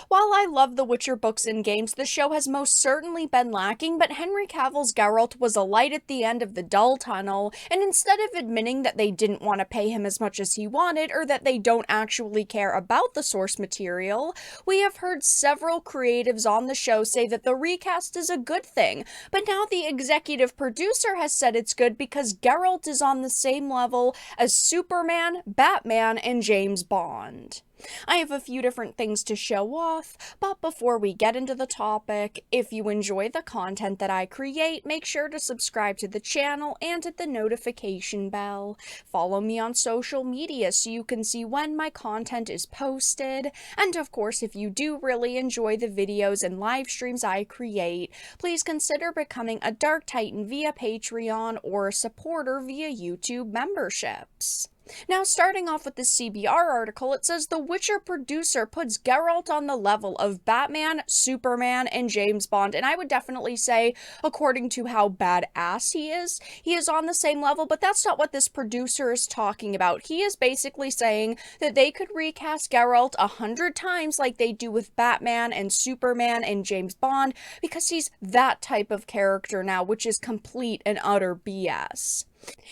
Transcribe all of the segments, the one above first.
While I love the Witcher books and games, the show has most certainly been lacking, but Henry Cavill's Geralt was a light at the end of the dull tunnel, and instead of admitting that they didn't want to pay him as much as he wanted, or that they don't actually care about the source material, we have heard several creatives on the show say that the recast is a good thing, but now the executive producer has said it's good because Geralt is on the same level as Superman, Batman, and James Bond. I have a few different things to show off, but before we get into the topic, if you enjoy the content that I create, make sure to subscribe to the channel and hit the notification bell. Follow me on social media so you can see when my content is posted, and of course, if you do really enjoy the videos and live streams I create, please consider becoming a Dark Titan via Patreon or a supporter via YouTube memberships. Now, starting off with the CBR article, it says the Witcher producer puts Geralt on the level of Batman, Superman, and James Bond, and I would definitely say, according to how badass he is on the same level, but that's not what this producer is talking about. He is basically saying that they could recast Geralt 100 times like they do with Batman and Superman and James Bond, because he's that type of character now, which is complete and utter BS.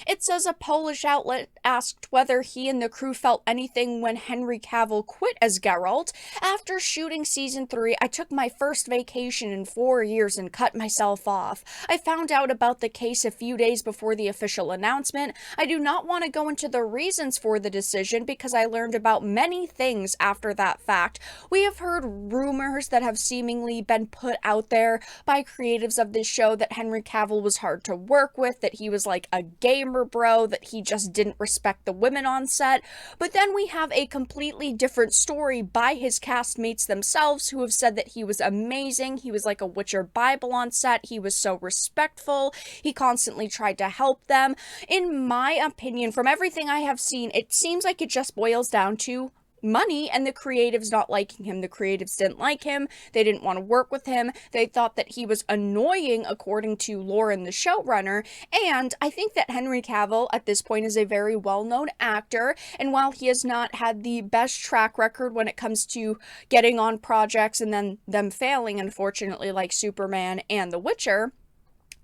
It says a Polish outlet asked whether he and the crew felt anything when Henry Cavill quit as Geralt. After shooting season 3, I took my first vacation in 4 years and cut myself off. I found out about the case a few days before the official announcement. I do not want to go into the reasons for the decision because I learned about many things after that fact. We have heard rumors that have seemingly been put out there by creatives of this show that Henry Cavill was hard to work with, that he was like a gamer bro, that he just didn't respect the women on set, but then we have a completely different story by his castmates themselves who have said that he was amazing, he was like a Witcher Bible on set, he was so respectful, he constantly tried to help them. In my opinion, from everything I have seen, it seems like it just boils down to money and the creatives not liking him. The creatives didn't like him, they didn't want to work with him, they thought that he was annoying according to Lauren, the showrunner, and I think that Henry Cavill at this point is a very well-known actor, and while he has not had the best track record when it comes to getting on projects and then them failing, unfortunately, like Superman and The Witcher,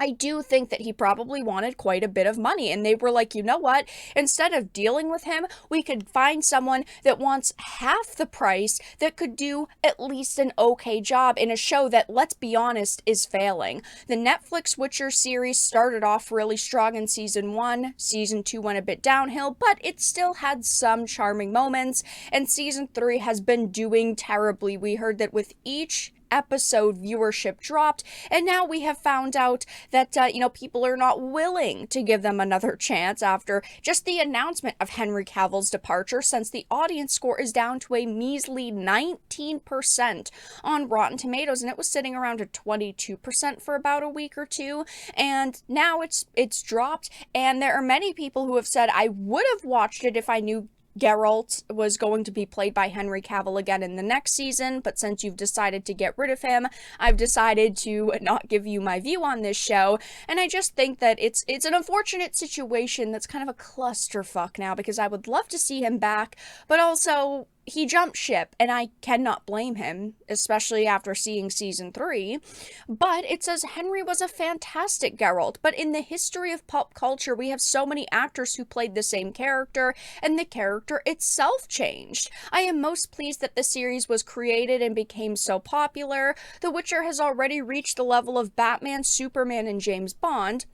I do think that he probably wanted quite a bit of money, and they were like, you know what, instead of dealing with him, we could find someone that wants half the price that could do at least an okay job in a show that, let's be honest, is failing. The Netflix Witcher series started off really strong in season 1, season 2 went a bit downhill, but it still had some charming moments, and season 3 has been doing terribly. We heard that with each episode viewership dropped, and now we have found out that people are not willing to give them another chance after just the announcement of Henry Cavill's departure, since the audience score is down to a measly 19% on Rotten Tomatoes, and it was sitting around at 22% for about a week or two, and now it's dropped, and there are many people who have said, I would have watched it if I knew Geralt was going to be played by Henry Cavill again in the next season, but since you've decided to get rid of him, I've decided to not give you my view on this show, and I just think that it's an unfortunate situation that's kind of a clusterfuck now, because I would love to see him back, but also he jumped ship, and I cannot blame him, especially after seeing season 3, but it says Henry was a fantastic Geralt, but in the history of pop culture, we have so many actors who played the same character, and the character itself changed. I am most pleased that the series was created and became so popular. The Witcher has already reached the level of Batman, Superman, and James Bond.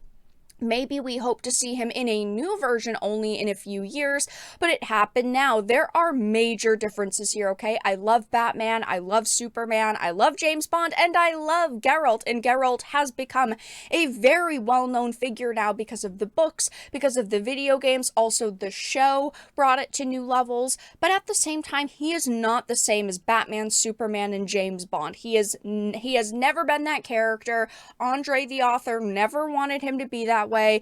Maybe we hope to see him in a new version only in a few years, but it happened now. There are major differences here, okay? I love Batman, I love Superman, I love James Bond, and I love Geralt, and Geralt has become a very well-known figure now because of the books, because of the video games, also the show brought it to new levels, but at the same time, he is not the same as Batman, Superman, and James Bond. He has never been that character. Andre, the author, never wanted him to be that way.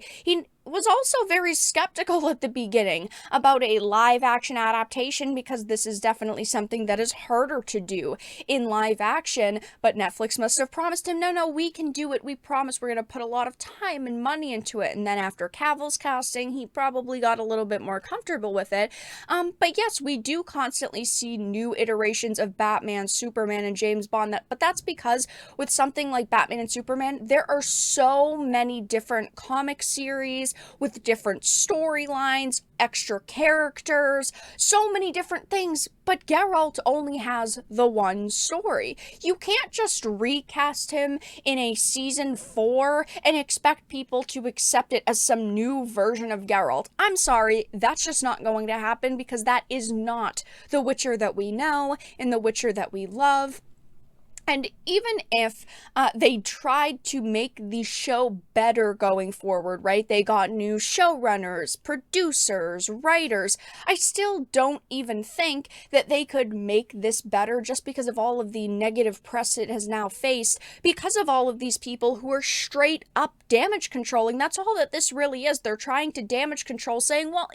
was also very skeptical at the beginning about a live action adaptation because this is definitely something that is harder to do in live action, but Netflix must have promised him, no, we can do it, we promise we're going to put a lot of time and money into it. And then after Cavill's casting, he probably got a little bit more comfortable with it. But yes, we do constantly see new iterations of Batman, Superman, and James Bond, but that's because with something like Batman and Superman, there are so many different comic series with different storylines, extra characters, so many different things, but Geralt only has the one story. You can't just recast him in a season 4 and expect people to accept it as some new version of Geralt. I'm sorry, that's just not going to happen because that is not the Witcher that we know and the Witcher that we love. And even if they tried to make the show better going forward, right? They got new showrunners, producers, writers. I still don't even think that they could make this better just because of all of the negative press it has now faced, because of all of these people who are straight up damage controlling. That's all that this really is. They're trying to damage control, saying, well,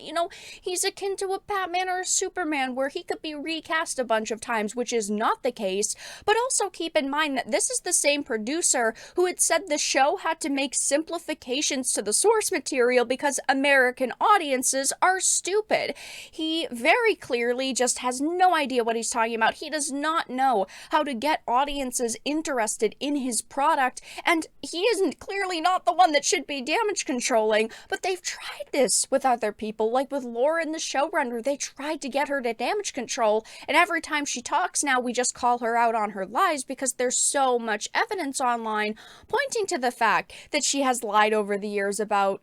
he's akin to a Batman or a Superman where he could be recast a bunch of times, which is not the case. But also keep in mind that this is the same producer who had said the show had to make simplifications to the source material because American audiences are stupid. He very clearly just has no idea what he's talking about. He does not know how to get audiences interested in his product, and he isn't clearly not the one that should be damage controlling, but they've tried this with other people, like with Lauren, the showrunner. They tried to get her to damage control, and every time she talks now, we just call her out on her lies because there's so much evidence online pointing to the fact that she has lied over the years about,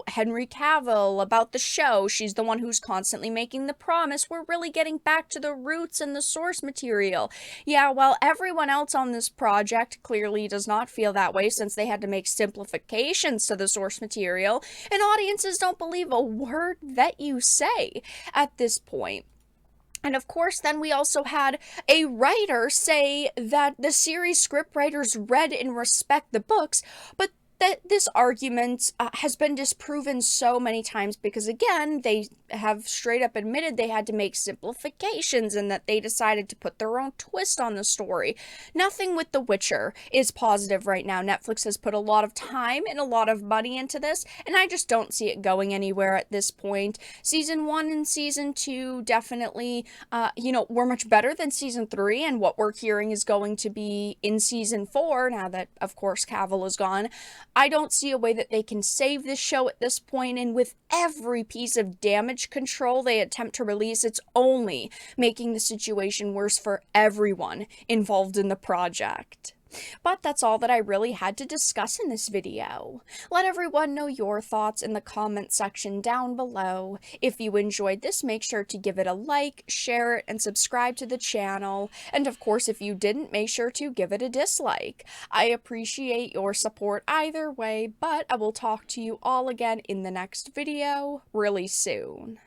Henry Cavill, about the show. She's the one who's constantly making the promise we're really getting back to the roots and the source material. Yeah, while everyone else on this project clearly does not feel that way since they had to make simplifications to the source material, and audiences don't believe a word that you say at this point. And of course, then we also had a writer say that the series scriptwriters read and respect the books, but that this argument has been disproven so many times because, again, they have straight up admitted they had to make simplifications and that they decided to put their own twist on the story. Nothing with The Witcher is positive right now. Netflix has put a lot of time and a lot of money into this, and I just don't see it going anywhere at this point. Season 1 and Season 2 definitely, were much better than Season 3, and what we're hearing is going to be in Season 4, now that, of course, Cavill is gone. I don't see a way that they can save this show at this point, and with every piece of damage control they attempt to release, it's only making the situation worse for everyone involved in the project. But that's all that I really had to discuss in this video. Let everyone know your thoughts in the comment section down below. If you enjoyed this, make sure to give it a like, share it, and subscribe to the channel. And of course, if you didn't, make sure to give it a dislike. I appreciate your support either way, but I will talk to you all again in the next video really soon.